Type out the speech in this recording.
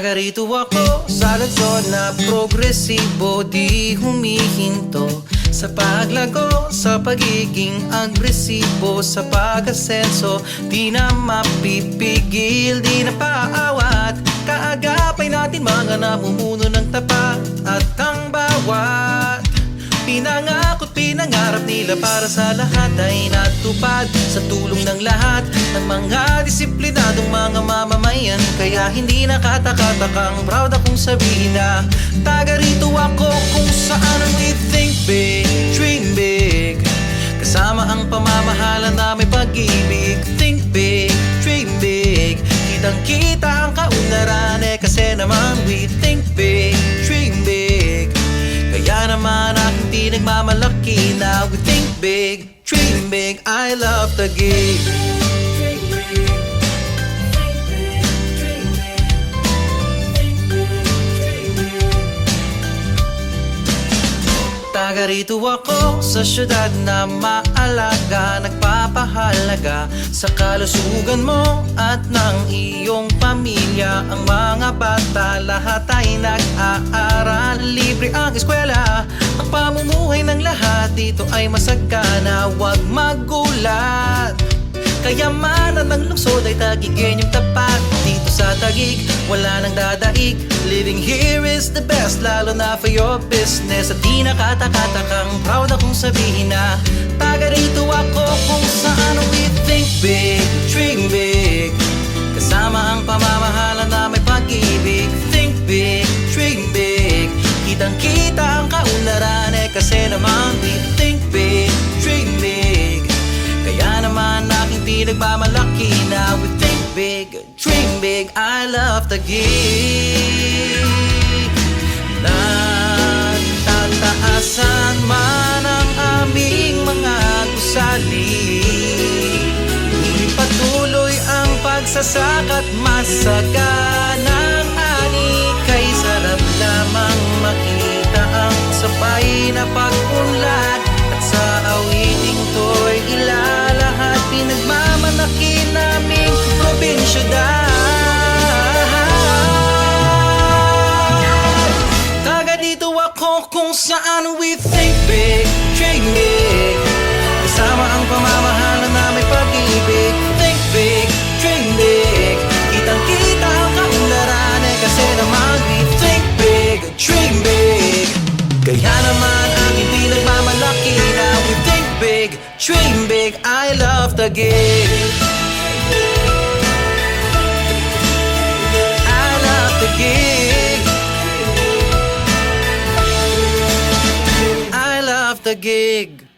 Taga rito ako sa lungsod na progresibo, di humihinto sa paglago, sa pagiging agresibo, sa pag-asenso. Di na mapipigil, di na paawat. Kaagapay natin mga namumuno ng tapat. At ang bawat pinangako't pinangarap nila para sa lahat ay natupad sa tulong ng lahat ng mga disiplinadong mga mamamayan. Kaya hindi nakatakatakang proud akong sabihin na taga rito ako kung saan we think big, dream big. Kasama ang pamamahala na may pag-ibig. Think big, dream big. Kitang-kita ang kaunlaran kasi naman we think big, dream big. Kaya naman aking pinagmamalaki na we think big, dream big. I love the gig. Taga rito ako sa syudad na maalaga, nagpapahalaga sa kalusugan mo at ng iyong pamilya. Ang mga bata lahat ay nag-aaral, libre ang eskwela. Ang pamumuhay ng lahat dito ay masagana, huwag magulat. Kayamanan ng lungsod ay tagigin yung tapat. Dito sa Taguig, wala nang dadaig. Living here is the best, lalo na for your business. At di nakatakatakang proud akong sabihin na taga rito ako kung saan we think big, dream big. Kasama ang pamamahala na may pag-ibig. Think big, dream big. Kitang-kita ang kaunlaran kasi naman we think big, dream big. Kaya naman aking pinagmamalaki na we think big, dream big. I love the gig. Nagtataasan man ang aming mga gusali, ngunit patuloy ang pagsasakat masaganang ani. Kay sarap lamang makita ang sabay na pag-unlad. At sa awiting to'y ilalahat pinagmamalaki naming probinsyudad. Taga dito ako kung saan we think big, dream big. Kasama ang pamamahala na may pag-ibig. Think big, dream big. Kitang-kita ang kaunlaran kasi naman we think big, dream big. Kaya naman aking pinagmamalaki na we think big, dream big. I love the gig. I love the gig. I love the gig.